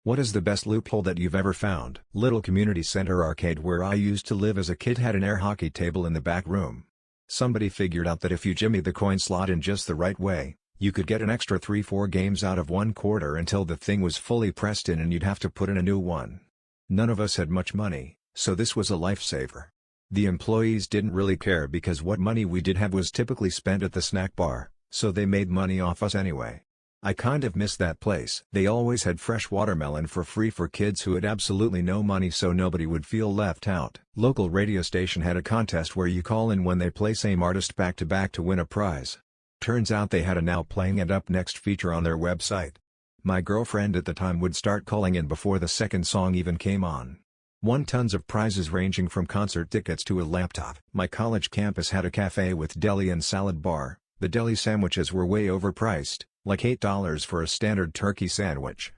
What is the best loophole that you've ever found? Little community center arcade where I used to live as a kid had an air hockey table in the back room. Somebody figured out that if you jimmy the coin slot in just the right way, you could get an extra 3-4 games out of one quarter until the thing was fully pressed in and you'd have to put in a new one. None of us had much money, so this was a lifesaver. The employees didn't really care because what money we did have was typically spent at the snack bar, so they made money off us anyway. I kind of miss that place. They always had fresh watermelon for free for kids who had absolutely no money so nobody would feel left out. Local radio station had a contest where you call in when they play same artist back to back to win a prize. Turns out they had a Now Playing and Up Next feature on their website. My girlfriend at the time would start calling in before the second song even came on. Won tons of prizes ranging from concert tickets to a laptop. My college campus had a cafe with deli and salad bar. The deli sandwiches were way overpriced, like $8 for a standard turkey sandwich.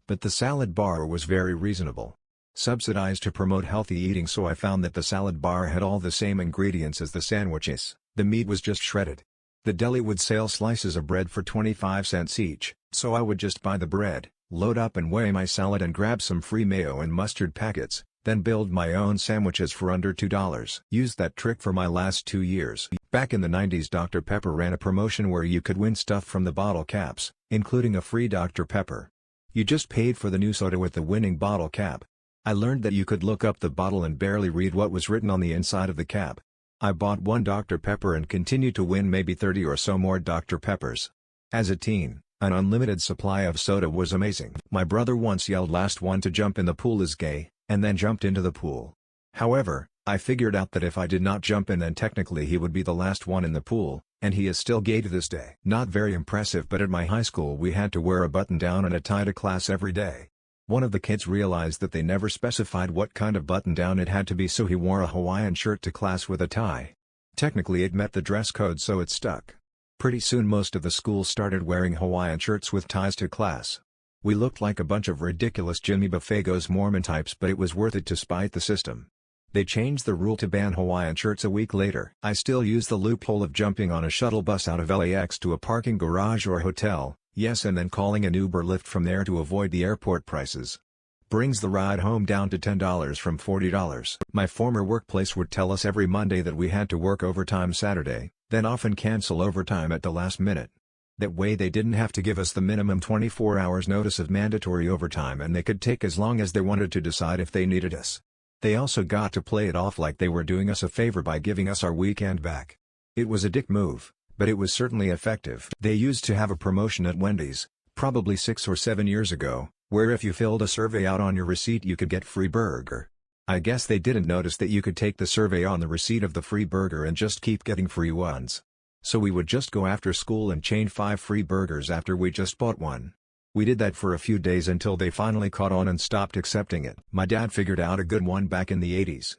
But the salad bar was very reasonable. Subsidized to promote healthy eating, so I found that the salad bar had all the same ingredients as the sandwiches. The meat was just shredded. The deli would sell slices of bread for 25 cents each, so I would just buy the bread, load up and weigh my salad and grab some free mayo and mustard packets, then build my own sandwiches for under $2. Used that trick for my last 2 years. Back in the 90s, Dr. Pepper ran a promotion where you could win stuff from the bottle caps, including a free Dr. Pepper. You just paid for the new soda with the winning bottle cap. I learned that you could look up the bottle and barely read what was written on the inside of the cap. I bought one Dr. Pepper and continued to win maybe 30 or so more Dr. Peppers. As a teen, an unlimited supply of soda was amazing. My brother once yelled "Last one to jump in the pool is gay," and then jumped into the pool. However, I figured out that if I did not jump in, then technically he would be the last one in the pool, and he is still gay to this day. Not very impressive, but at my high school we had to wear a button-down and a tie to class every day. One of the kids realized that they never specified what kind of button-down it had to be, so he wore a Hawaiian shirt to class with a tie. Technically it met the dress code, so it stuck. Pretty soon most of the school started wearing Hawaiian shirts with ties to class. We looked like a bunch of ridiculous Jimmy Buffett Goes Mormon types, but it was worth it to spite the system. They changed the rule to ban Hawaiian shirts a week later. I still use the loophole of jumping on a shuttle bus out of LAX to a parking garage or hotel, yes, and then calling an Uber Lyft from there to avoid the airport prices. Brings the ride home down to $10 from $40. My former workplace would tell us every Monday that we had to work overtime Saturday, then often cancel overtime at the last minute. That way they didn't have to give us the minimum 24 hours notice of mandatory overtime, and they could take as long as they wanted to decide if they needed us. They also got to play it off like they were doing us a favor by giving us our weekend back. It was a dick move, but it was certainly effective. They used to have a promotion at Wendy's, probably 6 or 7 years ago, where if you filled a survey out on your receipt you could get free burger. I guess they didn't notice that you could take the survey on the receipt of the free burger and just keep getting free ones. So we would just go after school and chain 5 free burgers after we just bought one. We did that for a few days until they finally caught on and stopped accepting it. My dad figured out a good one back in the 80s.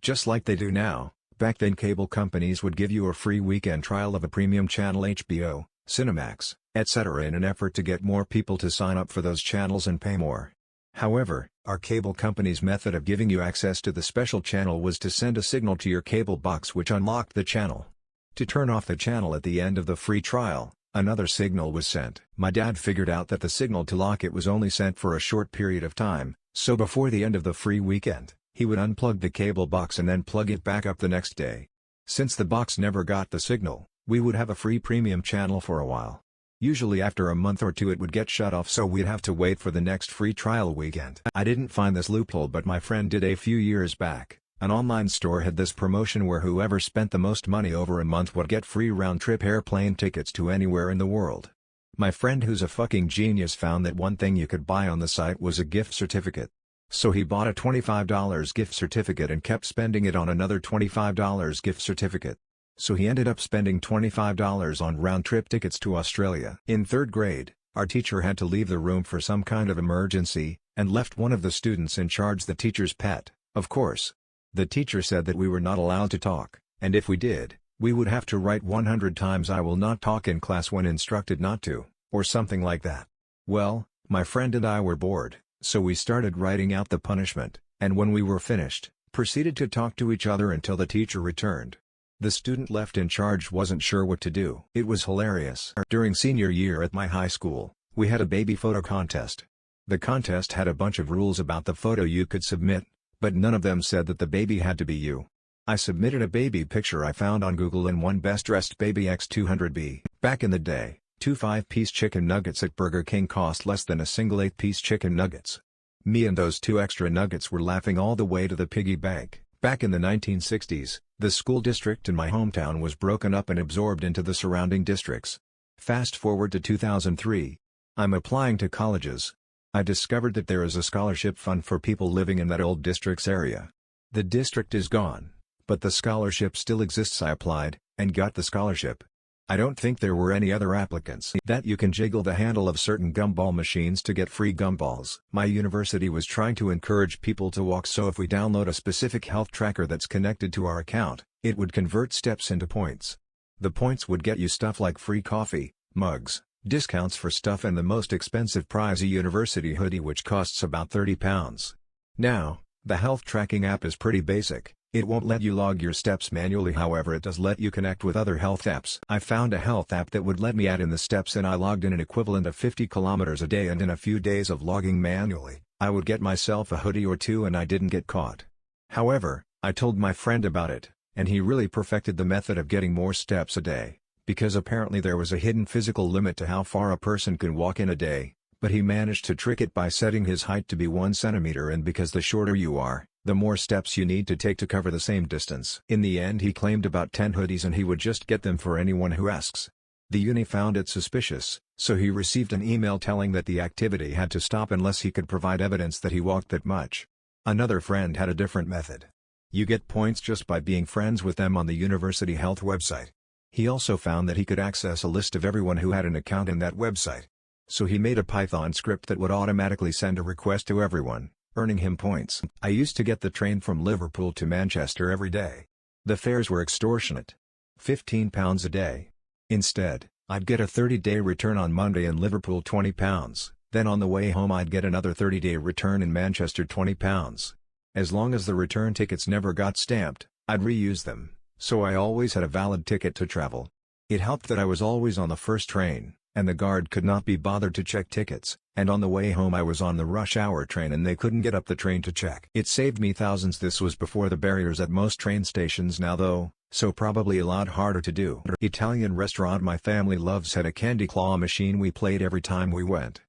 Just like they do now, back then cable companies would give you a free weekend trial of a premium channel, HBO, Cinemax, etc., in an effort to get more people to sign up for those channels and pay more. However, our cable company's method of giving you access to the special channel was to send a signal to your cable box which unlocked the channel. To turn off the channel at the end of the free trial, another signal was sent. My dad figured out that the signal to lock it was only sent for a short period of time, so before the end of the free weekend, he would unplug the cable box and then plug it back up the next day. Since the box never got the signal, we would have a free premium channel for a while. Usually after a month or two it would get shut off, so we'd have to wait for the next free trial weekend. I didn't find this loophole, but my friend did a few years back. An online store had this promotion where whoever spent the most money over a month would get free round-trip airplane tickets to anywhere in the world. My friend, who's a fucking genius, found that one thing you could buy on the site was a gift certificate. So he bought a $25 gift certificate and kept spending it on another $25 gift certificate. So he ended up spending $25 on round-trip tickets to Australia. In 3rd grade, our teacher had to leave the room for some kind of emergency, and left one of the students in charge, the teacher's pet, of course. The teacher said that we were not allowed to talk, and if we did, we would have to write 100 times "I will not talk" in class when instructed not to, or something like that. Well, my friend and I were bored, so we started writing out the punishment, and when we were finished, proceeded to talk to each other until the teacher returned. The student left in charge wasn't sure what to do. It was hilarious. During senior year at my high school, we had a baby photo contest. The contest had a bunch of rules about the photo you could submit, but none of them said that the baby had to be you. I submitted a baby picture I found on Google and won Best Dressed Baby X200B. Back in the day, 2 5-piece chicken nuggets at Burger King cost less than a single 8-piece chicken nuggets. Me and those 2 extra nuggets were laughing all the way to the piggy bank. Back in the 1960s, the school district in my hometown was broken up and absorbed into the surrounding districts. Fast forward to 2003. I'm applying to colleges. I discovered that there is a scholarship fund for people living in that old district's area. The district is gone, but the scholarship still exists. I applied, and got the scholarship. I don't think there were any other applicants. That you can jiggle the handle of certain gumball machines to get free gumballs. My university was trying to encourage people to walk, so if we download a specific health tracker that's connected to our account, it would convert steps into points. The points would get you stuff like free coffee, mugs, discounts for stuff, and the most expensive prize, a university hoodie which costs about £30. Now, the health tracking app is pretty basic. It won't let you log your steps manually, however it does let you connect with other health apps. I found a health app that would let me add in the steps, and I logged in an equivalent of 50 kilometers a day, and in a few days of logging manually, I would get myself a hoodie or two, and I didn't get caught. However, I told my friend about it, and he really perfected the method of getting more steps a day, because apparently there was a hidden physical limit to how far a person can walk in a day, but he managed to trick it by setting his height to be 1 centimeter, and because the shorter you are, the more steps you need to take to cover the same distance. In the end he claimed about 10 hoodies, and he would just get them for anyone who asks. The uni found it suspicious, so he received an email telling that the activity had to stop unless he could provide evidence that he walked that much. Another friend had a different method. You get points just by being friends with them on the university health website. He also found that he could access a list of everyone who had an account in that website. So he made a Python script that would automatically send a request to everyone, earning him points. I used to get the train from Liverpool to Manchester every day. The fares were extortionate. £15 a day. Instead, I'd get a 30-day return on Monday in Liverpool, £20. Then on the way home I'd get another 30-day return in Manchester, £20. As long as the return tickets never got stamped, I'd reuse them, so I always had a valid ticket to travel. It helped that I was always on the first train, and the guard could not be bothered to check tickets, and on the way home I was on the rush hour train and they couldn't get up the train to check. It saved me thousands. This was before the barriers at most train stations now though, so probably a lot harder to do. Italian restaurant my family loves had a candy claw machine we played every time we went.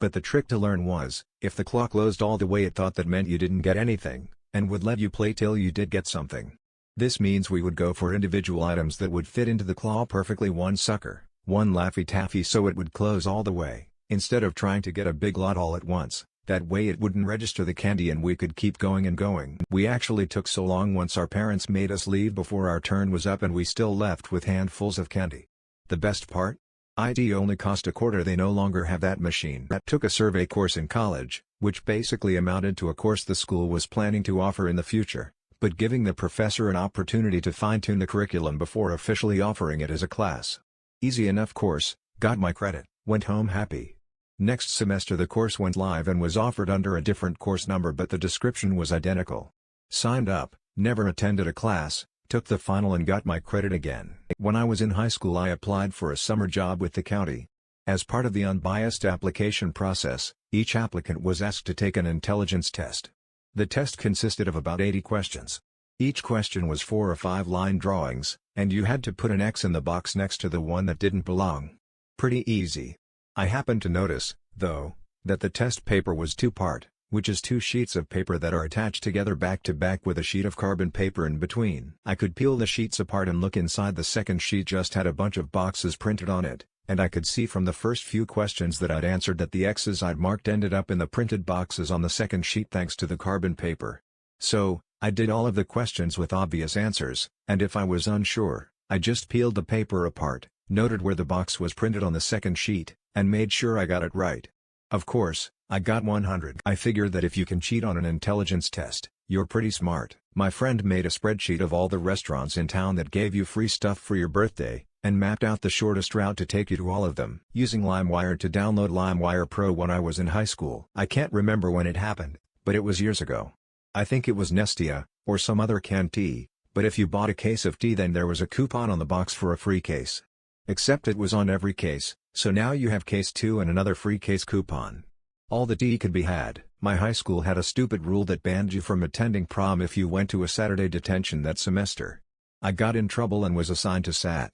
But the trick to learn was, if the claw closed all the way it thought that meant you didn't get anything, and would let you play till you did get something. This means we would go for individual items that would fit into the claw perfectly, one sucker, one Laffy Taffy, so it would close all the way, instead of trying to get a big lot all at once. That way it wouldn't register the candy and we could keep going and going. We actually took so long once our parents made us leave before our turn was up, and we still left with handfuls of candy. The best part? IT only cost $0.25. They no longer have that machine. I took a survey course in college, which basically amounted to a course the school was planning to offer in the future, but giving the professor an opportunity to fine-tune the curriculum before officially offering it as a class. Easy enough course, got my credit, went home happy. Next semester the course went live and was offered under a different course number, but the description was identical. Signed up, never attended a class, took the final and got my credit again. When I was in high school I applied for a summer job with the county. As part of the unbiased application process, each applicant was asked to take an intelligence test. The test consisted of about 80 questions. Each question was 4 or 5 line drawings, and you had to put an X in the box next to the one that didn't belong. Pretty easy. I happened to notice, though, that the test paper was 2-part, which is 2 sheets of paper that are attached together back to back with a sheet of carbon paper in between. I could peel the sheets apart and look inside. The second sheet just had a bunch of boxes printed on it, and I could see from the first few questions that I'd answered that the X's I'd marked ended up in the printed boxes on the second sheet thanks to the carbon paper. So, I did all of the questions with obvious answers, and if I was unsure, I just peeled the paper apart, noted where the box was printed on the second sheet, and made sure I got it right. Of course, I got 100. I figured that if you can cheat on an intelligence test, you're pretty smart. My friend made a spreadsheet of all the restaurants in town that gave you free stuff for your birthday, and mapped out the shortest route to take you to all of them. Using LimeWire to download LimeWire Pro when I was in high school. I can't remember when it happened, but it was years ago. I think it was Nestea, or some other canned tea, but if you bought a case of tea then there was a coupon on the box for a free case. Except it was on every case, so now you have case 2 and another free case coupon. All the tea could be had. My high school had a stupid rule that banned you from attending prom if you went to a Saturday detention that semester. I got in trouble and was assigned to Sat.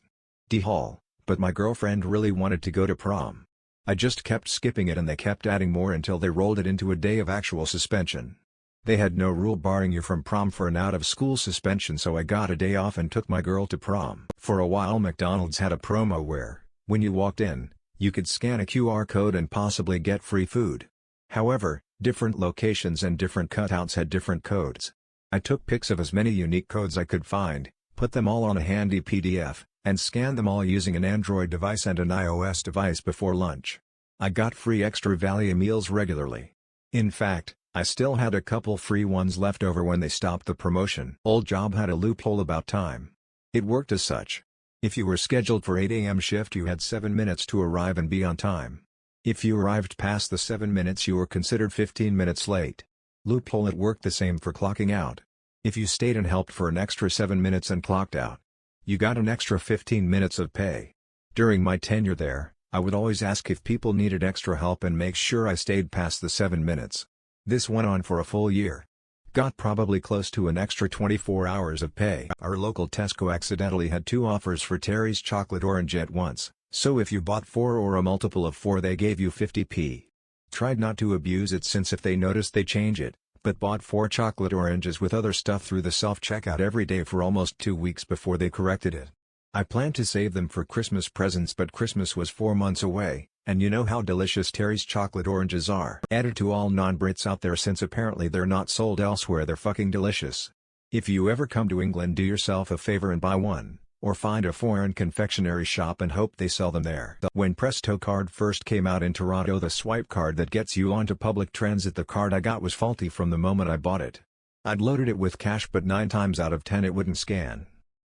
D Hall, but my girlfriend really wanted to go to prom. I just kept skipping it and they kept adding more until they rolled it into a day of actual suspension. They had no rule barring you from prom for an out-of-school suspension, so I got a day off and took my girl to prom. For a while McDonald's had a promo where, when you walked in, you could scan a QR code and possibly get free food. However, different locations and different cutouts had different codes. I took pics of as many unique codes I could find, put them all on a handy PDF, and scanned them all using an Android device and an iOS device before lunch. I got free extra value meals regularly. In fact, I still had a couple free ones left over when they stopped the promotion. Old job had a loophole about time. It worked as such. If you were scheduled for 8 a.m. shift you had 7 minutes to arrive and be on time. If you arrived past the 7 minutes you were considered 15 minutes late. Loophole. It worked the same for clocking out. If you stayed and helped for an extra 7 minutes and clocked out, you got an extra 15 minutes of pay. During my tenure there, I would always ask if people needed extra help and make sure I stayed past the 7 minutes. This went on for a full year. Got probably close to an extra 24 hours of pay. Our local Tesco accidentally had 2 offers for Terry's chocolate orange at once, so if you bought 4 or a multiple of 4 they gave you 50p. Tried not to abuse it since if they noticed they change it, but bought 4 chocolate oranges with other stuff through the self-checkout every day for almost 2 weeks before they corrected it. I planned to save them for Christmas presents, but Christmas was 4 months away, and you know how delicious Terry's chocolate oranges are. Added to all non-Brits out there, since apparently they're not sold elsewhere, they're fucking delicious. If you ever come to England, do yourself a favor and buy one, or find a foreign confectionery shop and hope they sell them there. When Presto Card first came out in Toronto, the swipe card that gets you onto public transit, the card I got was faulty from the moment I bought it. I'd loaded it with cash, but 9 times out of 10 it wouldn't scan.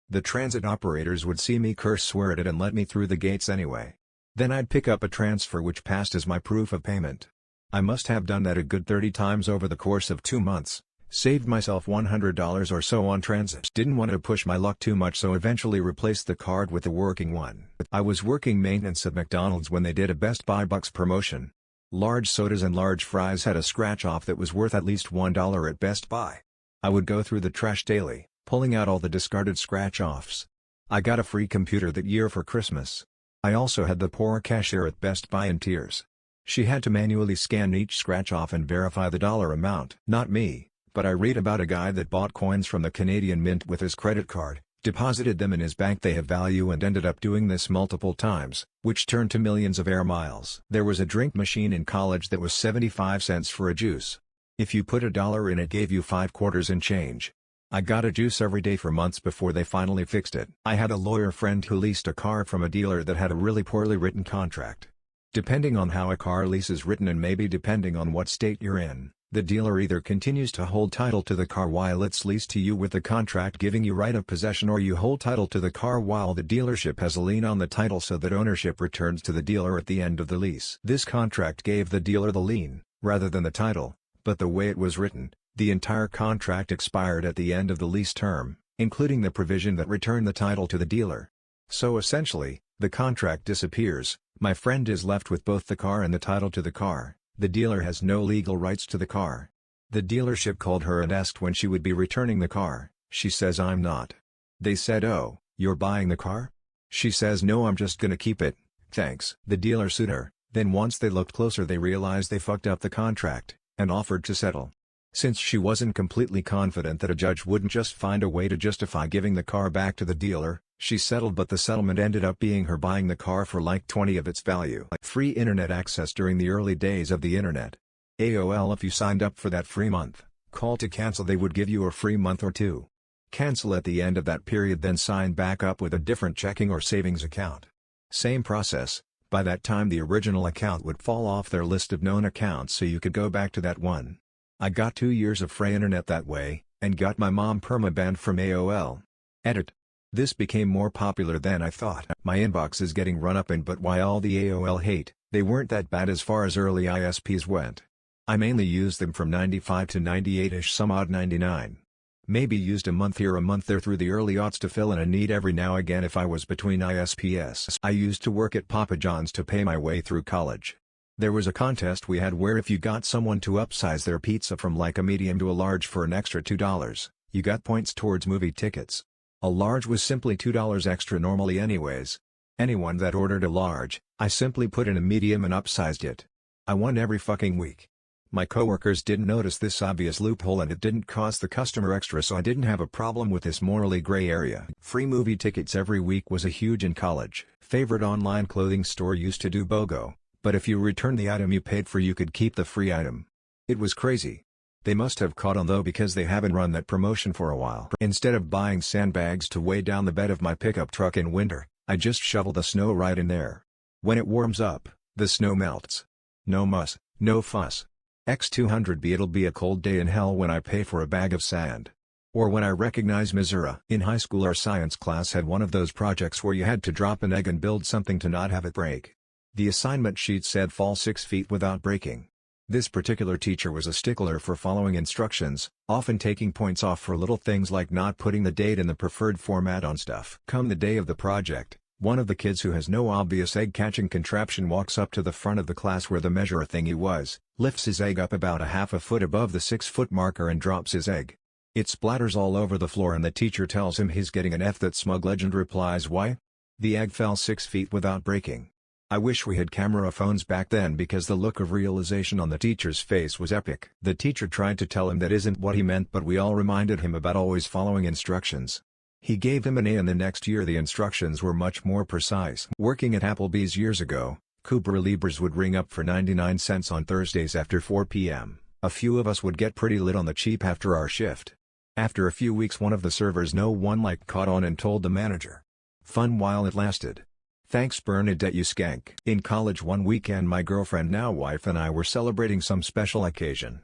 The transit operators would see me curse swear at it and let me through the gates anyway. Then I'd pick up a transfer which passed as my proof of payment. I must have done that a good 30 times over the course of 2 months, saved myself $100 or so on transit. Didn't want to push my luck too much, so eventually replaced the card with a working one. I was working maintenance at McDonald's when they did a Best Buy Bucks promotion. Large sodas and large fries had a scratch-off that was worth at least $1 at Best Buy. I would go through the trash daily, pulling out all the discarded scratch-offs. I got a free computer that year for Christmas. I also had the poor cashier at Best Buy in tears. She had to manually scan each scratch-off and verify the dollar amount. Not me, but I read about a guy that bought coins from the Canadian Mint with his credit card, deposited them in his bank, they have value, and ended up doing this multiple times, which turned to millions of air miles. There was a drink machine in college that was 75 cents for a juice. If you put $1 in, it gave you 5 quarters and change. I got a juice every day for months before they finally fixed it. I had a lawyer friend who leased a car from a dealer that had a really poorly written contract. Depending on how a car lease is written, and maybe depending on what state you're in, the dealer either continues to hold title to the car while it's leased to you with the contract giving you right of possession, or you hold title to the car while the dealership has a lien on the title so that ownership returns to the dealer at the end of the lease. This contract gave the dealer the lien, rather than the title, but the way it was written, the entire contract expired at the end of the lease term, including the provision that returned the title to the dealer. So essentially, the contract disappears, my friend is left with both the car and the title to the car, the dealer has no legal rights to the car. The dealership called her and asked when she would be returning the car. She says, "I'm not." They said, "Oh, you're buying the car?" She says, "No, I'm just gonna keep it, thanks." The dealer sued her, then once they looked closer they realized they fucked up the contract, and offered to settle. Since she wasn't completely confident that a judge wouldn't just find a way to justify giving the car back to the dealer, she settled, but the settlement ended up being her buying the car for like 20 of its value. Free internet access during the early days of the internet. AOL. If you signed up for that free month, call to cancel, they would give you a free month or 2. Cancel at the end of that period, then sign back up with a different checking or savings account. Same process, by that time the original account would fall off their list of known accounts so you could go back to that one. I got 2 years of free internet that way, and got my mom perma-banned from AOL. Edit. This became more popular than I thought. My inbox is getting run up in, but why all the AOL hate? They weren't that bad as far as early ISPs went. I mainly used them from 95 to 98ish, some odd 99. Maybe used a month here a month there through the early aughts to fill in a need every now again if I was between ISPs. I used to work at Papa John's to pay my way through college. There was a contest we had where if you got someone to upsize their pizza from like a medium to a large for an extra $2, you got points towards movie tickets. A large was simply $2 extra normally anyways. Anyone that ordered a large, I simply put in a medium and upsized it. I won every fucking week. My coworkers didn't notice this obvious loophole and it didn't cost the customer extra, so I didn't have a problem with this morally gray area. Free movie tickets every week was a huge in college. Favorite online clothing store used to do BOGO, but if you returned the item you paid for you could keep the free item. It was crazy. They must have caught on though because they haven't run that promotion for a while. Instead of buying sandbags to weigh down the bed of my pickup truck in winter, I just shovel the snow right in there. When it warms up, the snow melts. No muss, no fuss. X200B it'll be a cold day in hell when I pay for a bag of sand. Or when I recognize Missouri. In high school our science class had one of those projects where you had to drop an egg and build something to not have it break. The assignment sheet said fall 6 feet without breaking. This particular teacher was a stickler for following instructions, often taking points off for little things like not putting the date in the preferred format on stuff. Come the day of the project, one of the kids who has no obvious egg-catching contraption walks up to the front of the class where the measure thingy was, lifts his egg up about a half a foot above the 6-foot marker and drops his egg. It splatters all over the floor and the teacher tells him he's getting an F. That smug legend replies, "Why? The egg fell 6 feet without breaking." I wish we had camera phones back then because the look of realization on the teacher's face was epic. The teacher tried to tell him that isn't what he meant, but we all reminded him about always following instructions. He gave him an A and the next year the instructions were much more precise. Working at Applebee's years ago, Cooper Libras would ring up for 99 cents on Thursdays after 4 p.m. A few of us would get pretty lit on the cheap after our shift. After a few weeks one of the servers no one liked caught on and told the manager. Fun while it lasted. Thanks Bernadette you skank. In college one weekend my girlfriend now wife and I were celebrating some special occasion.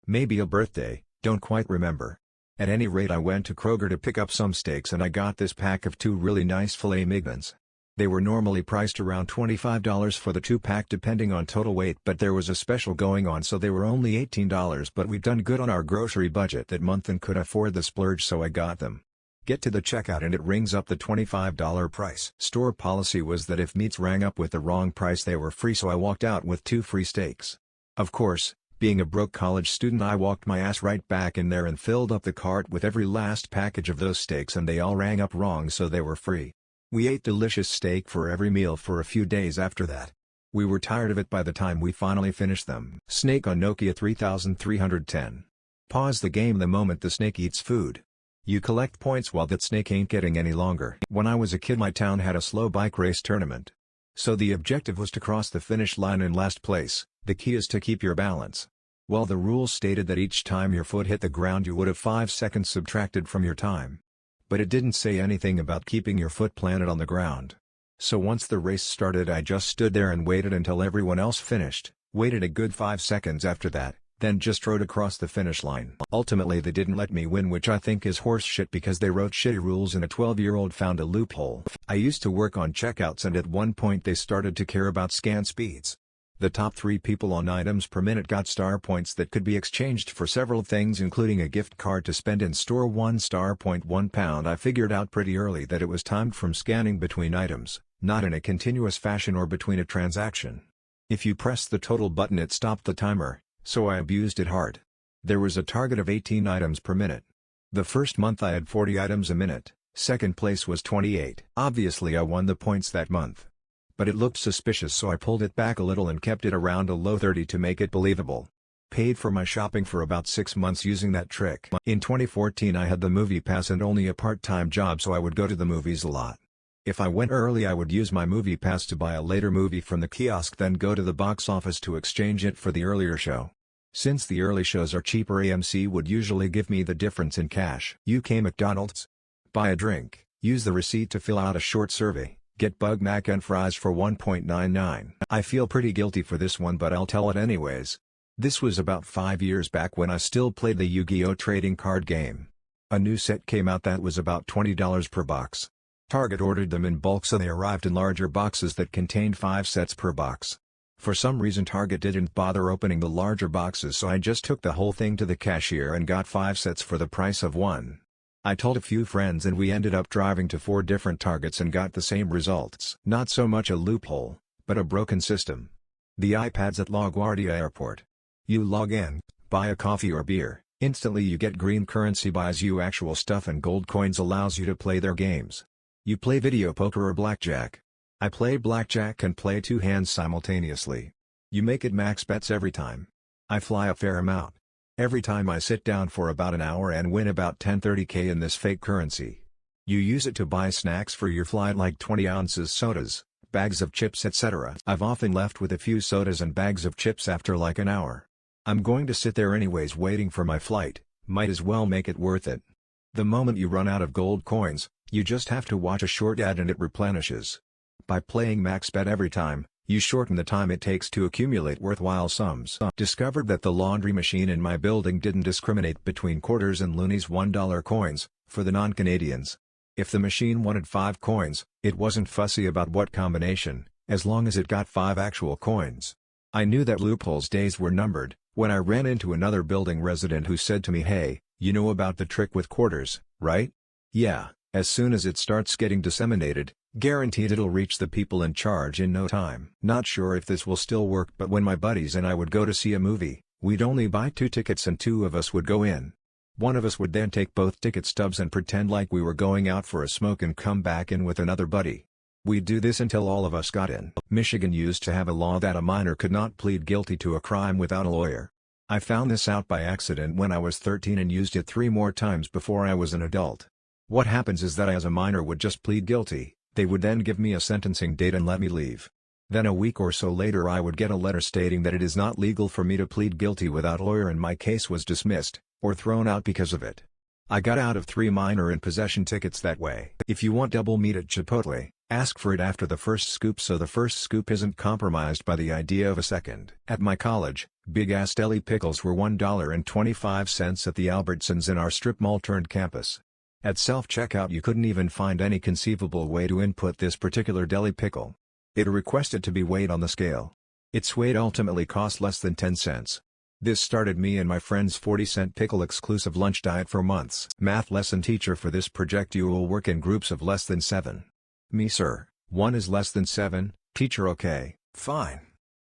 Maybe a birthday, don't quite remember. At any rate I went to Kroger to pick up some steaks and I got this pack of 2 really nice filet mignons. They were normally priced around $25 for the 2-pack depending on total weight, but there was a special going on so they were only $18, but we'd done good on our grocery budget that month and could afford the splurge, so I got them. Get to the checkout and it rings up the $25 price. Store policy was that if meats rang up with the wrong price they were free, so I walked out with 2 free steaks. Of course, being a broke college student I walked my ass right back in there and filled up the cart with every last package of those steaks and they all rang up wrong so they were free. We ate delicious steak for every meal for a few days after that. We were tired of it by the time we finally finished them. Snake on Nokia 3310. Pause the game the moment the snake eats food. You collect points while that snake ain't getting any longer. When I was a kid my town had a slow bike race tournament. So the objective was to cross the finish line in last place. The key is to keep your balance. Well, the rules stated that each time your foot hit the ground you would have 5 seconds subtracted from your time. But it didn't say anything about keeping your foot planted on the ground. So once the race started I just stood there and waited until everyone else finished, waited a good 5 seconds after that, then just rode across the finish line. Ultimately they didn't let me win, which I think is horse shit because they wrote shitty rules and a 12-year-old found a loophole. I used to work on checkouts and at one point they started to care about scan speeds. The top 3 people on items per minute got star points that could be exchanged for several things including a gift card to spend in store. 1 star point £1. I figured out pretty early that it was timed from scanning between items, not in a continuous fashion or between a transaction. If you pressed the total button it stopped the timer, so I abused it hard. There was a target of 18 items per minute. The first month I had 40 items a minute, second place was 28. Obviously I won the points that month. But it looked suspicious so I pulled it back a little and kept it around a low 30 to make it believable. Paid for my shopping for about 6 months using that trick. In 2014 I had the movie pass and only a part-time job, so I would go to the movies a lot. If I went early I would use my movie pass to buy a later movie from the kiosk, then go to the box office to exchange it for the earlier show. Since the early shows are cheaper AMC would usually give me the difference in cash. UK McDonald's. Buy a drink, use the receipt to fill out a short survey, get Bug Mac and fries for $1.99. I feel pretty guilty for this one but I'll tell it anyways. This was about 5 years back when I still played the Yu-Gi-Oh trading card game. A new set came out that was about $20 per box. Target ordered them in bulk so they arrived in larger boxes that contained 5 sets per box. For some reason Target didn't bother opening the larger boxes, so I just took the whole thing to the cashier and got 5 sets for the price of 1. I told a few friends and we ended up driving to 4 different Targets and got the same results. Not so much a loophole, but a broken system. The iPads at LaGuardia Airport. You log in, buy a coffee or beer, instantly you get green currency buys you actual stuff and gold coins allows you to play their games. You play video poker or blackjack. I play blackjack and play two hands simultaneously. You make it max bets every time. I fly a fair amount. Every time I sit down for about an hour and win about 10-30K in this fake currency. You use it to buy snacks for your flight like 20 ounces sodas, bags of chips etc. I've often left with a few sodas and bags of chips after like an hour. I'm going to sit there anyways waiting for my flight, might as well make it worth it. The moment you run out of gold coins, you just have to watch a short ad and it replenishes. By playing max bet every time, you shorten the time it takes to accumulate worthwhile sums. Discovered that the laundry machine in my building didn't discriminate between quarters and loonies $1 coins, for the non-Canadians. If the machine wanted 5 coins, it wasn't fussy about what combination, as long as it got 5 actual coins. I knew that Loophole's days were numbered, when I ran into another building resident who said to me, "Hey, you know about the trick with quarters, right?" "Yeah, as soon as it starts getting disseminated, guaranteed it'll reach the people in charge in no time." Not sure if this will still work, but when my buddies and I would go to see a movie, we'd only buy 2 tickets and 2 of us would go in. One of us would then take both ticket stubs and pretend like we were going out for a smoke and come back in with another buddy. We'd do this until all of us got in. Michigan used to have a law that a minor could not plead guilty to a crime without a lawyer. I found this out by accident when I was 13 and used it 3 more times before I was an adult. What happens is that I as a minor would just plead guilty, they would then give me a sentencing date and let me leave. Then a week or so later I would get a letter stating that it is not legal for me to plead guilty without a lawyer and my case was dismissed, or thrown out because of it. I got out of 3 minor in possession tickets that way. If you want double meat at Chipotle, ask for it after the first scoop so the first scoop isn't compromised by the idea of a second. At my college, big-ass deli pickles were $1.25 at the Albertsons in our strip mall-turned campus. At self-checkout you couldn't even find any conceivable way to input this particular deli pickle. It requested to be weighed on the scale. Its weight ultimately cost less than 10 cents. This started me and my friend's 40-cent pickle exclusive lunch diet for months. Math lesson teacher for this project: you will work in groups of less than 7. Me sir, 1 is less than 7, teacher okay, fine.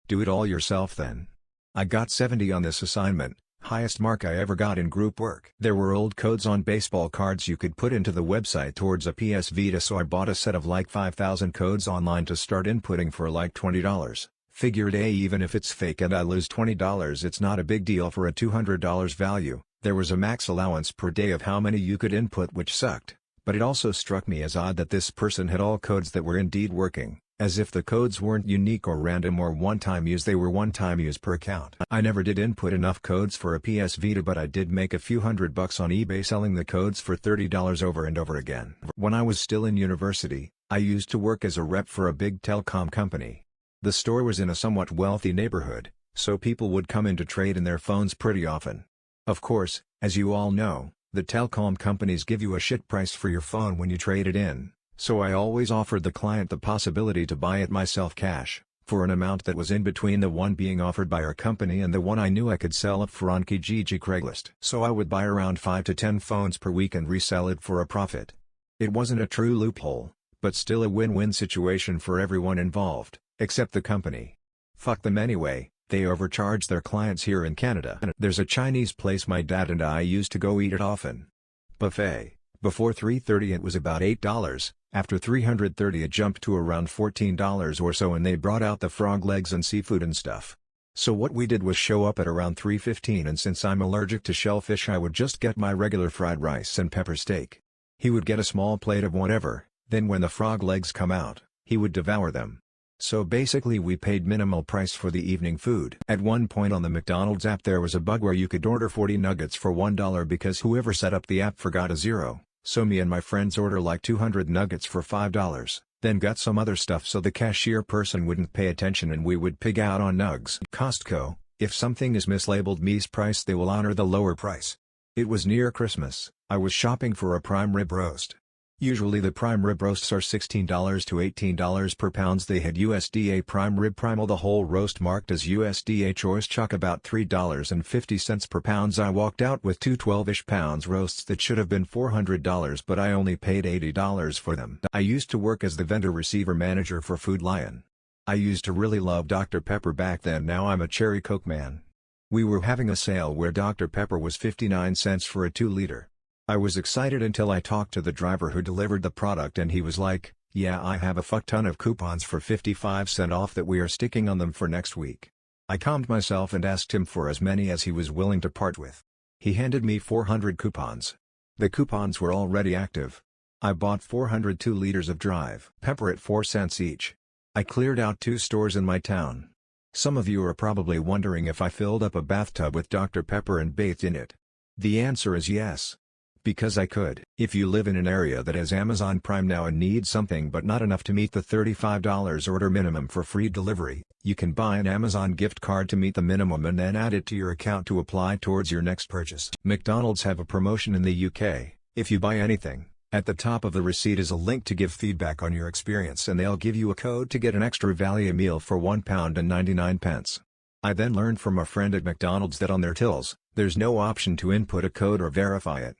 Do it all yourself then. I got 70 on this assignment, highest mark I ever got in group work. There were old codes on baseball cards you could put into the website towards a PS Vita, so I bought a set of like 5,000 codes online to start inputting for like $20. Figured even if it's fake and I lose $20 it's not a big deal for a $200 value. There was a max allowance per day of how many you could input, which sucked, but it also struck me as odd that this person had all codes that were indeed working, as if the codes weren't unique or random or one-time use, they were one-time use per account. I never did input enough codes for a PS Vita, but I did make a few $100 on eBay selling the codes for $30 over and over again. When I was still in university, I used to work as a rep for a big telecom company. The store was in a somewhat wealthy neighborhood, so people would come in to trade in their phones pretty often. Of course, as you all know, the telecom companies give you a shit price for your phone when you trade it in, so I always offered the client the possibility to buy it myself cash, for an amount that was in between the one being offered by our company and the one I knew I could sell up for on Kijiji Craigslist. So I would buy around 5 to 10 phones per week and resell it for a profit. It wasn't a true loophole, but still a win-win situation for everyone involved, except the company. Fuck them anyway, they overcharge their clients here in Canada. There's a Chinese place my dad and I used to go eat at often. Buffet. Before $3.30 it was about $8, after $330 it jumped to around $14 or so, and they brought out the frog legs and seafood and stuff. So what we did was show up at around 3:15, and since I'm allergic to shellfish I would just get my regular fried rice and pepper steak. He would get a small plate of whatever, then when the frog legs come out, he would devour them. So basically we paid minimal price for the evening food. At one point on the McDonald's app there was a bug where you could order 40 nuggets for $1 because whoever set up the app forgot a zero, so me and my friends order like 200 nuggets for $5, then got some other stuff so the cashier person wouldn't pay attention and we would pig out on nugs. Costco, if something is mislabeled Mies price they will honor the lower price. It was near Christmas, I was shopping for a prime rib roast. Usually the prime rib roasts are $16 to $18 per pound. They had USDA prime rib primal, the whole roast marked as USDA choice chuck, about $3.50 per pound. I walked out with two 12-ish pounds roasts that should have been $400, but I only paid $80 for them. I used to work as the vendor receiver manager for Food Lion. I used to really love Dr. Pepper back then, now I'm a cherry Coke man. We were having a sale where Dr. Pepper was 59 cents for a 2-liter. I was excited until I talked to the driver who delivered the product and he was like, "Yeah, I have a fuck ton of coupons for 55% off that we are sticking on them for next week." I calmed myself and asked him for as many as he was willing to part with. He handed me 400 coupons. The coupons were already active. I bought 402 liters of Drive Pepper at 4 cents each. I cleared out 2 stores in my town. Some of you are probably wondering if I filled up a bathtub with Dr. Pepper and bathed in it. The answer is yes. Because I could. If you live in an area that has Amazon Prime now and need something but not enough to meet the $35 order minimum for free delivery, you can buy an Amazon gift card to meet the minimum and then add it to your account to apply towards your next purchase. McDonald's have a promotion in the UK. If you buy anything, at the top of the receipt is a link to give feedback on your experience and they'll give you a code to get an extra value meal for £1.99. I then learned from a friend at McDonald's that on their tills, there's no option to input a code or verify it.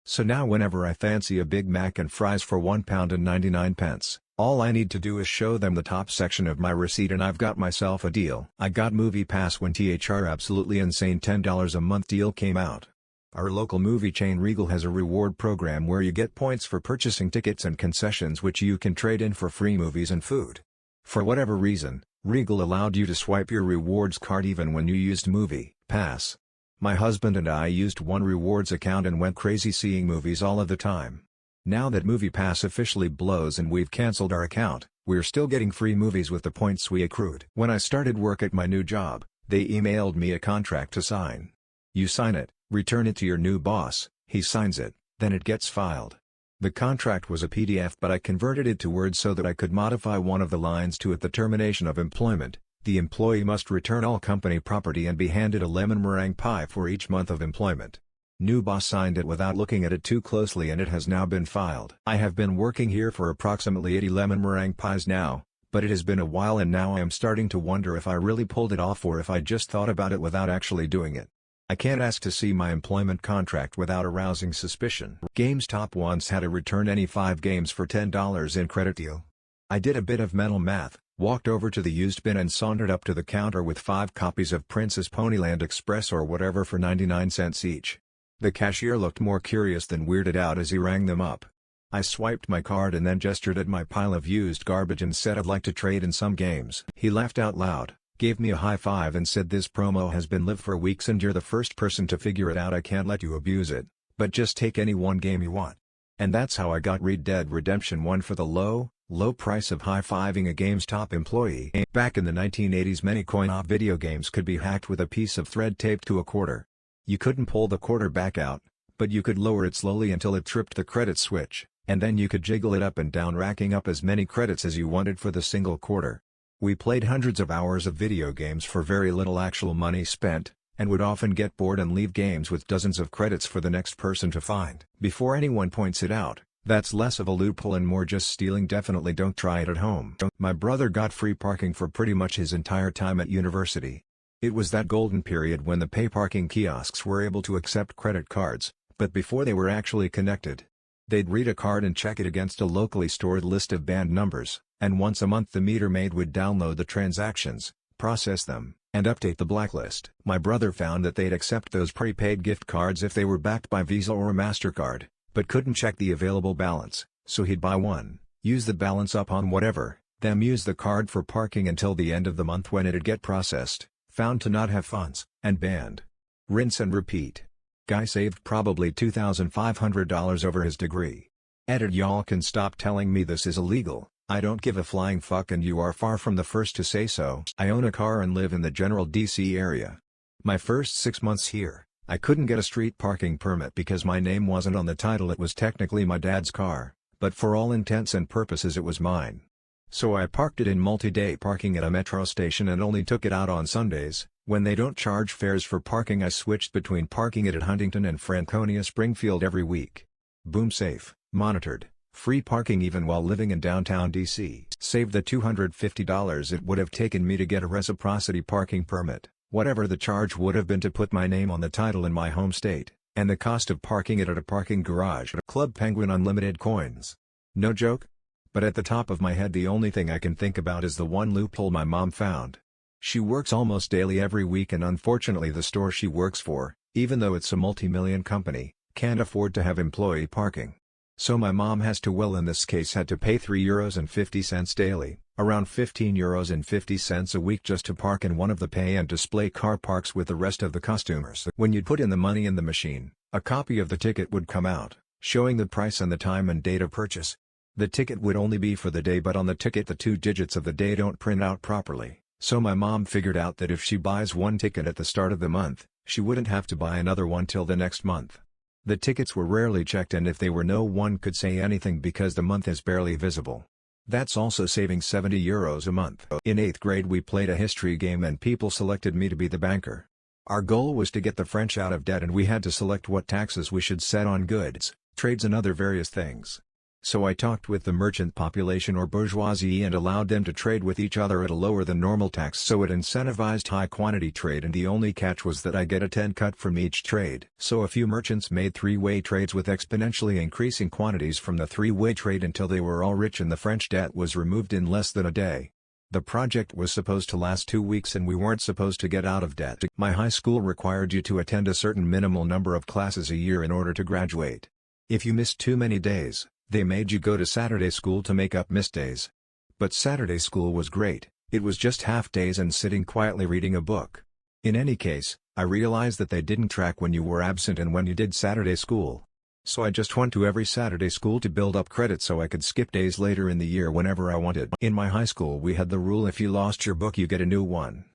So now whenever I fancy a Big Mac and fries for £1.99, all I need to do is show them the top section of my receipt and I've got myself a deal. I got Movie Pass when THR absolutely insane $10 a month deal came out. Our local movie chain Regal has a reward program where you get points for purchasing tickets and concessions which you can trade in for free movies and food. For whatever reason, Regal allowed you to swipe your rewards card even when you used Movie Pass. My husband and I used one rewards account and went crazy seeing movies all of the time. Now that Movie Pass officially blows and we've cancelled our account, we're still getting free movies with the points we accrued. When I started work at my new job, they emailed me a contract to sign. You sign it, return it to your new boss, he signs it, then it gets filed. The contract was a PDF but I converted it to Word so that I could modify one of the lines to at the termination of employment. The employee must return all company property and be handed a lemon meringue pie for each month of employment. New boss signed it without looking at it too closely and it has now been filed. I have been working here for approximately 80 lemon meringue pies now, but it has been a while and now I am starting to wonder if I really pulled it off or if I just thought about it without actually doing it. I can't ask to see my employment contract without arousing suspicion. GameStop once had a return any 5 games for $10 in credit deal. I did a bit of mental math, walked over to the used bin and sauntered up to the counter with 5 copies of Princess Ponyland Express or whatever for 99 cents each. The cashier looked more curious than weirded out as he rang them up. I swiped my card and then gestured at my pile of used garbage and said I'd like to trade in some games. He laughed out loud, gave me a high five and said this promo has been live for weeks and you're the first person to figure it out. I can't let you abuse it, but just take any one game you want. And that's how I got Red Dead Redemption 1 for the low price of high-fiving a GameStop employee. Back in the 1980s many coin-op video games could be hacked with a piece of thread taped to a quarter. You couldn't pull the quarter back out, but you could lower it slowly until it tripped the credit switch, and then you could jiggle it up and down racking up as many credits as you wanted for the single quarter. We played hundreds of hours of video games for very little actual money spent, and would often get bored and leave games with dozens of credits for the next person to find. Before anyone points it out, that's less of a loophole and more just stealing. Definitely don't try it at home. My brother got free parking for pretty much his entire time at university. It was that golden period when the pay parking kiosks were able to accept credit cards, but before they were actually connected. They'd read a card and check it against a locally stored list of band numbers, and once a month the meter maid would download the transactions, process them, and update the blacklist. My brother found that they'd accept those prepaid gift cards if they were backed by Visa or MasterCard, but couldn't check the available balance, so he'd buy one, use the balance up on whatever, then use the card for parking until the end of the month when it'd get processed, found to not have funds, and banned. Rinse and repeat. Guy saved probably $2,500 over his degree. Edit. Y'all can stop telling me this is illegal, I don't give a flying fuck and you are far from the first to say so. I own a car and live in the general DC area. My first 6 months here, I couldn't get a street parking permit because my name wasn't on the title. It was technically my dad's car, but for all intents and purposes it was mine. So I parked it in multi-day parking at a metro station and only took it out on Sundays, when they don't charge fares for parking. I switched between parking it at Huntington and Franconia Springfield every week. Boom, safe, monitored, free parking even while living in downtown DC. Saved the $250 it would have taken me to get a reciprocity parking permit, whatever the charge would have been to put my name on the title in my home state, and the cost of parking it at a parking garage. Club Penguin unlimited coins. No joke? But at the top of my head the only thing I can think about is the one loophole my mom found. She works almost daily every week and unfortunately the store she works for, even though it's a multi-million company, can't afford to have employee parking. So my mom has to, well in this case had to pay €3.50 daily, around €15.50 a week just to park in one of the pay and display car parks with the rest of the customers. When you'd put in the money in the machine, a copy of the ticket would come out, showing the price and the time and date of purchase. The ticket would only be for the day, but on the ticket the 2 digits of the day don't print out properly, so my mom figured out that if she buys one ticket at the start of the month, she wouldn't have to buy another one till the next month. The tickets were rarely checked and if they were no one could say anything because the month is barely visible. That's also saving €70 a month. In 8th grade we played a history game and people selected me to be the banker. Our goal was to get the French out of debt and we had to select what taxes we should set on goods, trades and other various things. So I talked with the merchant population or bourgeoisie and allowed them to trade with each other at a lower than normal tax, so it incentivized high quantity trade, and the only catch was that I get a 10 cut from each trade. So a few merchants made 3-way trades with exponentially increasing quantities from the 3-way trade until they were all rich and the French debt was removed in less than a day. The project was supposed to last 2 weeks and we weren't supposed to get out of debt. My high school required you to attend a certain minimal number of classes a year in order to graduate. If you missed too many days, they made you go to Saturday school to make up missed days. But Saturday school was great, it was just half days and sitting quietly reading a book. In any case, I realized that they didn't track when you were absent and when you did Saturday school. So I just went to every Saturday school to build up credit so I could skip days later in the year whenever I wanted. In my high school we had the rule if you lost your book you get a new one.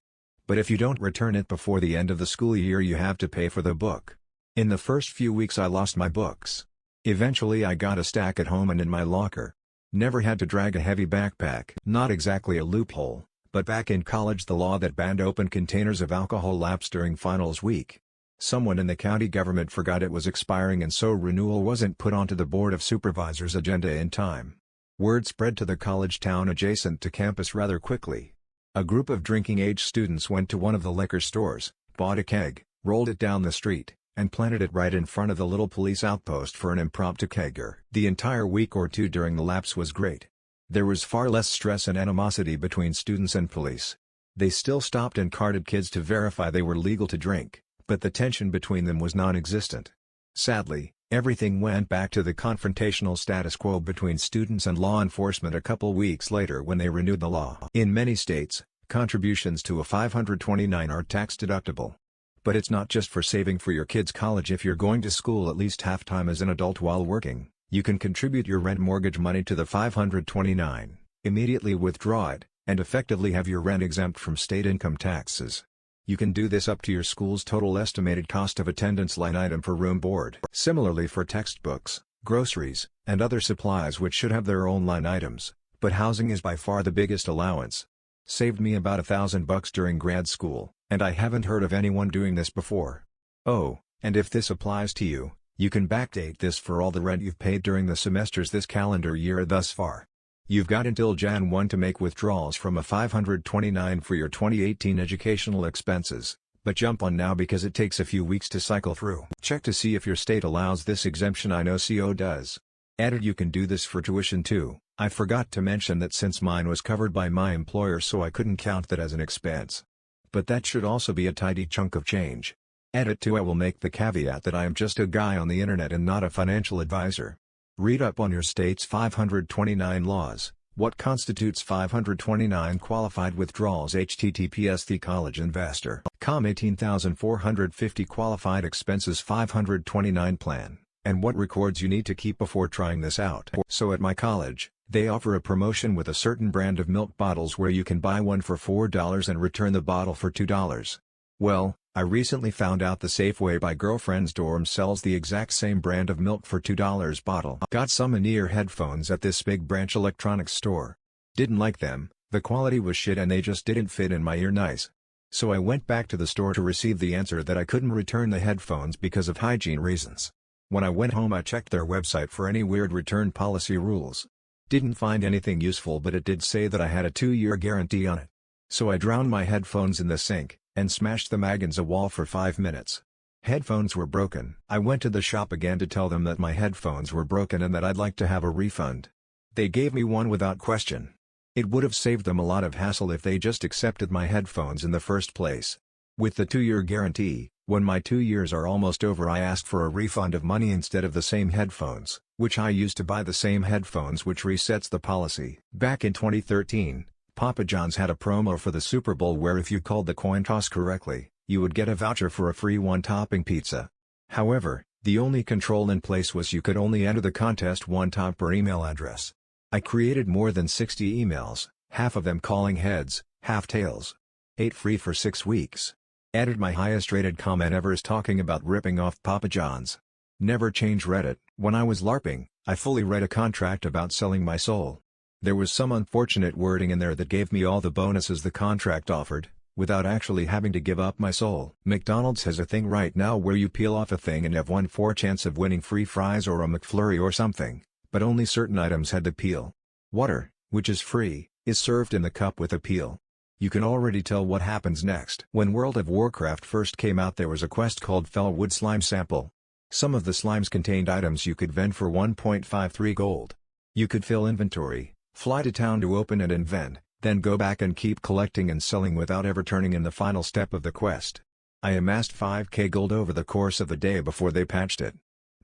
But if you don't return it before the end of the school year you have to pay for the book. In the first few weeks I lost my books. Eventually I got a stack at home and in my locker. Never had to drag a heavy backpack. Not exactly a loophole, but back in college the law that banned open containers of alcohol lapsed during finals week. Someone in the county government forgot it was expiring and so renewal wasn't put onto the Board of Supervisors' agenda in time. Word spread to the college town adjacent to campus rather quickly. A group of drinking-age students went to one of the liquor stores, bought a keg, rolled it down the street, and planted it right in front of the little police outpost for an impromptu kegger. The entire week or two during the lapse was great. There was far less stress and animosity between students and police. They still stopped and carded kids to verify they were legal to drink, but the tension between them was non-existent. Sadly, everything went back to the confrontational status quo between students and law enforcement a couple weeks later when they renewed the law. In many states, contributions to a 529 are tax deductible. But it's not just for saving for your kids' college. If you're going to school at least half-time as an adult while working, you can contribute your rent mortgage money to the 529, immediately withdraw it, and effectively have your rent exempt from state income taxes. You can do this up to your school's total estimated cost of attendance line item for room board. Similarly for textbooks, groceries, and other supplies which should have their own line items, but housing is by far the biggest allowance. Saved me about $1,000 during grad school, and I haven't heard of anyone doing this before. Oh, and if this applies to you, you can backdate this for all the rent you've paid during the semesters this calendar year thus far. You've got until Jan 1 to make withdrawals from a 529 for your 2018 educational expenses, but jump on now because it takes a few weeks to cycle through. Check to see if your state allows this exemption. I know CO does. Added, you can do this for tuition too. I forgot to mention that since mine was covered by my employer so I couldn't count that as an expense. But that should also be a tidy chunk of change. Edit 2. I will make the caveat that I am just a guy on the internet and not a financial advisor. Read up on your state's 529 laws. What constitutes 529 qualified withdrawals? https thecollegeinvestor.com 18,450 qualified expenses 529 plan, and what records you need to keep before trying this out. So at my college, they offer a promotion with a certain brand of milk bottles where you can buy one for $4 and return the bottle for $2. Well, I recently found out the Safeway by girlfriend's dorm sells the exact same brand of milk for $2 bottle. Got some in-ear headphones at this big branch electronics store. Didn't like them, the quality was shit and they just didn't fit in my ear nice. So I went back to the store to receive the answer that I couldn't return the headphones because of hygiene reasons. When I went home I checked their website for any weird return policy rules. Didn't find anything useful, but it did say that I had a 2-year guarantee on it. So I drowned my headphones in the sink, and smashed them against a wall for 5 minutes. Headphones were broken. I went to the shop again to tell them that my headphones were broken and that I'd like to have a refund. They gave me one without question. It would have saved them a lot of hassle if they just accepted my headphones in the first place. With the 2-year guarantee, when my 2 years are almost over, I asked for a refund of money instead of the same headphones, which I used to buy the same headphones, which resets the policy. Back in 2013, Papa John's had a promo for the Super Bowl where if you called the coin toss correctly, you would get a voucher for a free one-topping pizza. However, the only control in place was you could only enter the contest one time per email address. I created more than 60 emails, half of them calling heads, half tails. Ate free for 6 weeks. Added my highest rated comment ever is talking about ripping off Papa John's. Never change Reddit. When I was LARPing, I fully read a contract about selling my soul. There was some unfortunate wording in there that gave me all the bonuses the contract offered, without actually having to give up my soul. McDonald's has a thing right now where you peel off a thing and have 1/4 chance of winning free fries or a McFlurry or something, but only certain items had the peel. Water, which is free, is served in the cup with a peel. You can already tell what happens next. When World of Warcraft first came out, there was a quest called Fellwood Slime Sample. Some of the slimes contained items you could vend for 1.53 gold. You could fill inventory, fly to town to open it and vend, then go back and keep collecting and selling without ever turning in the final step of the quest. I amassed 5k gold over the course of the day before they patched it.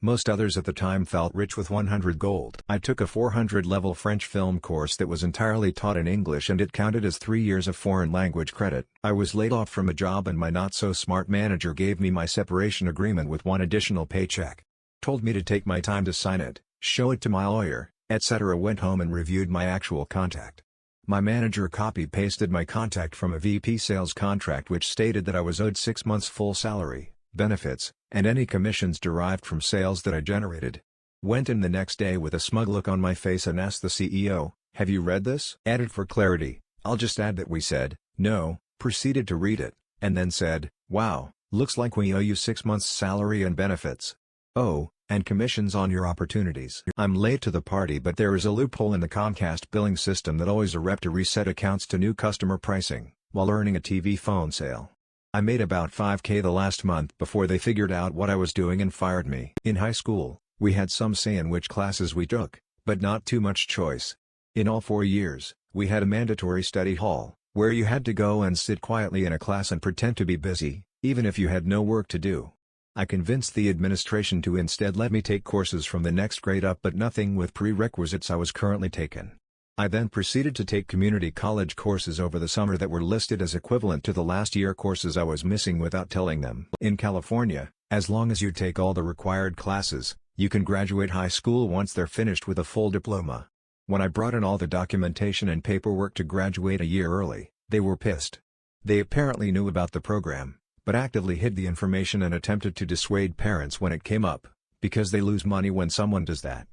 Most others at the time felt rich with 100 gold. I took a 400 level French film course that was entirely taught in English and it counted as 3 years of foreign language credit. I was laid off from a job and my not-so-smart manager gave me my separation agreement with one additional paycheck. Told me to take my time to sign it, show it to my lawyer, etc. Went home and reviewed my actual contract. My manager copy-pasted my contract from a VP sales contract which stated that I was owed 6 months full salary, benefits, and any commissions derived from sales that I generated. Went in the next day with a smug look on my face and asked the CEO, "Have you read this?" Added for clarity, "I'll just add that we said, no," proceeded to read it, and then said, "Wow, looks like we owe you 6 months salary and benefits. Oh, and commissions on your opportunities." I'm late to the party, but there is a loophole in the Comcast billing system that always a rep to reset accounts to new customer pricing, while earning a TV phone sale. I made about 5k the last month before they figured out what I was doing and fired me. In high school, we had some say in which classes we took, but not too much choice. In all 4 years, we had a mandatory study hall, where you had to go and sit quietly in a class and pretend to be busy, even if you had no work to do. I convinced the administration to instead let me take courses from the next grade up, but nothing with prerequisites I was currently taking. I then proceeded to take community college courses over the summer that were listed as equivalent to the last year courses I was missing without telling them. In California, as long as you take all the required classes, you can graduate high school once they're finished with a full diploma. When I brought in all the documentation and paperwork to graduate a year early, they were pissed. They apparently knew about the program, but actively hid the information and attempted to dissuade parents when it came up, because they lose money when someone does that.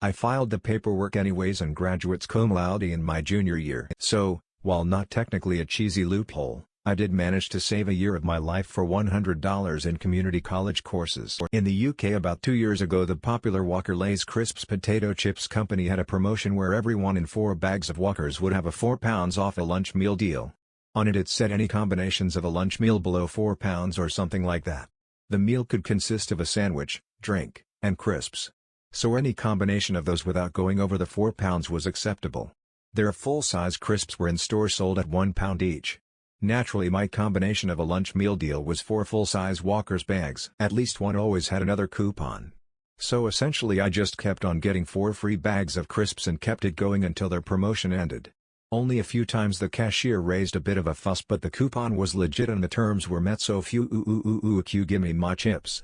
I filed the paperwork anyways and graduates cum laude in my junior year. So, while not technically a cheesy loophole, I did manage to save a year of my life for $100 in community college courses. In the UK about 2 years ago, the popular Walker Lay's Crisps potato chips company had a promotion where everyone in 4 bags of Walkers would have a £4 off a lunch meal deal. On it said any combinations of a lunch meal below £4 or something like that. The meal could consist of a sandwich, drink, and crisps. So any combination of those without going over the £4 was acceptable. Their full-size crisps were in store sold at £1 each. Naturally my combination of a lunch meal deal was 4 full-size Walker's bags. At least one always had another coupon. So essentially I just kept on getting 4 free bags of crisps and kept it going until their promotion ended. Only a few times the cashier raised a bit of a fuss, but the coupon was legit and the terms were met, so gimme my chips.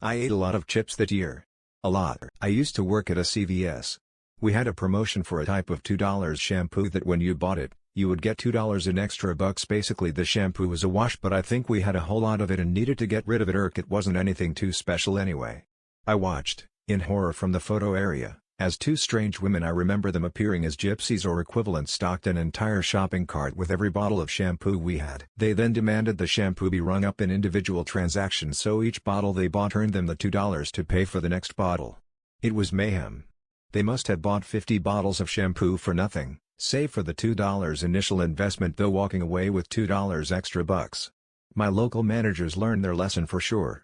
I ate a lot of chips that year. A lot. I used to work at a CVS. We had a promotion for a type of $2 shampoo that when you bought it, you would get $2 in extra bucks. Basically the shampoo was a wash, but I think we had a whole lot of it and needed to get rid of it. It wasn't anything too special anyway. I watched, in horror from the photo area, as 2 strange women, I remember them appearing as gypsies or equivalent, stocked an entire shopping cart with every bottle of shampoo we had. They then demanded the shampoo be rung up in individual transactions, so each bottle they bought earned them the $2 to pay for the next bottle. It was mayhem. They must have bought 50 bottles of shampoo for nothing, save for the $2 initial investment, though walking away with $2 extra bucks. My local managers learned their lesson for sure.